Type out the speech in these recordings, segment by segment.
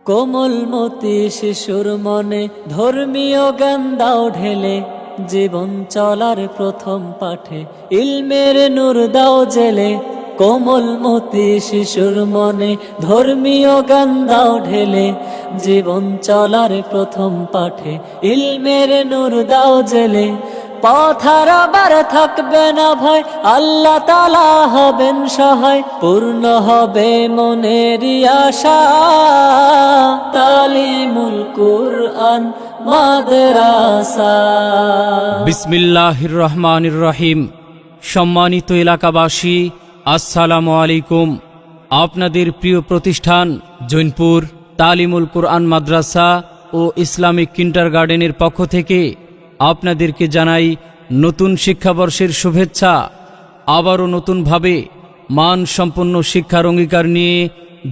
কোমলমতি শিশুর মনে ধর্মীয় জ্ঞান দাও ঢেলে, জীবন চলার প্রথম পাঠে ইলমের নূর দাও জেলে। কোমলমতি শিশুর মনে ধর্মীয় জ্ঞান দাও ঢেলে, জীবন চলার প্রথম পাঠে ইলমের নূর দাও জেলে। পথ হারাবার থাকবে না ভয়, আল্লাহ তাআলা হবেন সহায়, পূর্ণ হবে মনের আশা। তালিমুল কুরআন মাদ্রাসা। বিসমিল্লাহির রহমানির রহিম। সম্মানিত এলাকাবাসী, আসসালামু আলাইকুম। আপনাদের প্রিয় প্রতিষ্ঠান জৈনপুর তালিমুল কুরআন মাদ্রাসা ও ইসলামিক কিন্ডারগার্টেনের পক্ষ থেকে আপনাদেরকে জানাই নতুন শিক্ষাবর্ষের শুভেচ্ছা। আবারও নতুনভাবে মানসম্পন্ন শিক্ষার অঙ্গীকার নিয়ে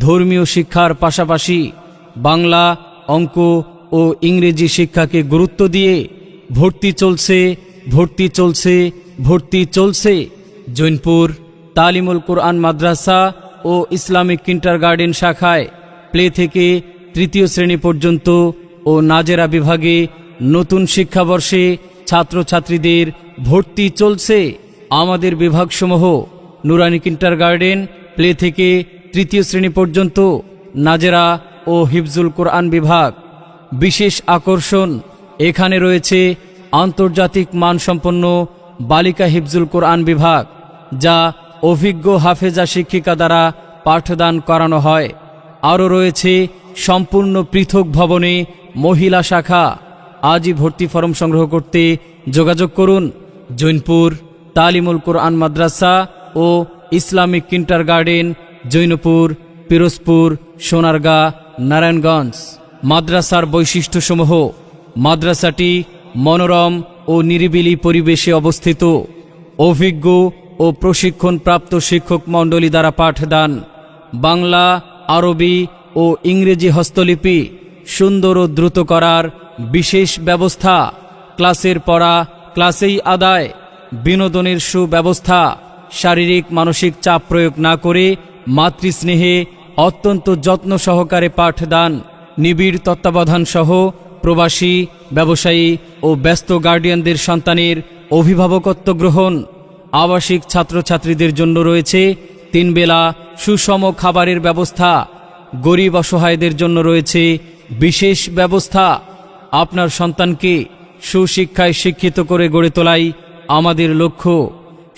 ধর্মীয় শিক্ষার পাশাপাশি বাংলা, অঙ্ক ও ইংরেজি শিক্ষাকে গুরুত্ব দিয়ে ভর্তি চলছে জৈনপুর তালিমুল কুরআন মাদ্রাসা ও ইসলামিক কিন্ডারগার্টেন শাখায় প্লে থেকে তৃতীয় শ্রেণী পর্যন্ত ও নাজেরা বিভাগে নতুন শিক্ষাবর্ষে ছাত্রছাত্রীদের ভর্তি চলছে। আমাদের বিভাগসমূহ নুরানি কিন্ডারগার্টেন প্লে থেকে তৃতীয় শ্রেণী পর্যন্ত, নাজেরা ও হিফজুল কোরআন বিভাগ। বিশেষ আকর্ষণ, এখানে রয়েছে আন্তর্জাতিক মানসম্পন্ন বালিকা হিফজুল কোরআন বিভাগ, যা অভিজ্ঞ হাফেজা শিক্ষিকা দ্বারা পাঠদান করানো হয়। আরও রয়েছে সম্পূর্ণ পৃথক ভবনে মহিলা শাখা। আজই ভর্তি ফরম সংগ্রহ করতে যোগাযোগ করুন জৈনপুর তালিমুল কুরআন মাদ্রাসা ও ইসলামিক কিন্ডারগার্টেন, জৈনপুর, পিরোজপুর, সোনারগাঁ, নারায়ণগঞ্জ। মাদ্রাসার বৈশিষ্ট্যসমূহ: মাদ্রাসাটি মনোরম ও নিরিবিলি পরিবেশে অবস্থিত। অভিজ্ঞ ও প্রশিক্ষণপ্রাপ্ত শিক্ষক মণ্ডলী দ্বারা পাঠদান। বাংলা, আরবি ও ইংরেজি হস্তলিপি সুন্দর ও দ্রুত করার বিশেষ ব্যবস্থা। ক্লাসের পড়া ক্লাসেই আদায়। বিনোদনের সুব্যবস্থা। শারীরিক মানসিক চাপ প্রয়োগ না করে মাতৃস্নেহে অত্যন্ত যত্ন সহকারে পাঠদান। নিবিড় তত্ত্বাবধান সহ প্রবাসী, ব্যবসায়ী ও ব্যস্ত গার্ডিয়ানদের সন্তানের অভিভাবকত্ব গ্রহণ। আবাসিক ছাত্রছাত্রীদের জন্য রয়েছে 3 বেলা সুষম খাবারের ব্যবস্থা। গরিব অসহায়দের জন্য রয়েছে বিশেষ ব্যবস্থা। আপনার সন্তানকে সুশিক্ষায় শিক্ষিত করে গড়ে তোলাই আমাদের লক্ষ্য।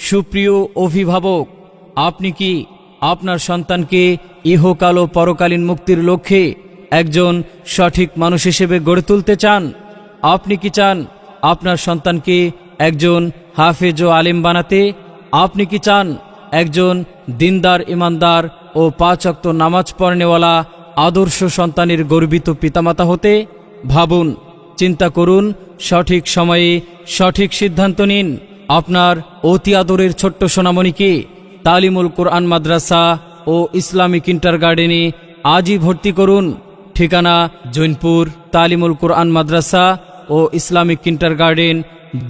সুপ্রিয় অভিভাবক, আপনি কি আপনার সন্তানকে ইহকাল ও পরকালীন মুক্তির লক্ষ্যে একজন সঠিক মানুষ হিসেবে গড়ে তুলতে চান? আপনি কি চান আপনার সন্তানকে একজন হাফেজ ও আলেম বানাতে? আপনি কি চান একজন দিনদার, ইমানদার ও 5 ওয়াক্ত নামাজ পড়নেওয়ালা আদর্শ সন্তানের গর্বিত পিতামাতা হতে? ভাবুন, চিন্তা করুন, সঠিক সময়ে সঠিক সিদ্ধান্ত নিন। আপনার অতি আদরের ছোট্ট সোনামণিকে তালিমুল কুরআন মাদ্রাসা ও ইসলামিক কিন্ডারগার্টেনে আজই ভর্তি করুন। ঠিকানা: জৈনপুর তালিমুল কুরআন মাদ্রাসা ও ইসলামিক কিন্ডারগার্টেন,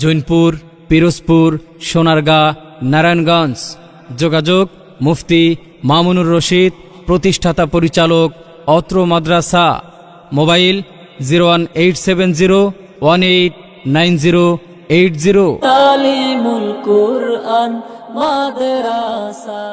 জৈনপুর, পিরোজপুর, সোনারগাঁ, নারায়ণগঞ্জ। যোগাযোগ: মুফতি মামুনুর রশিদ, প্রতিষ্ঠাতা পরিচালক, অত্র মাদ্রাসা। মোবাইল 01870189080। তালিমুল কুরআন মাদ্রাসা।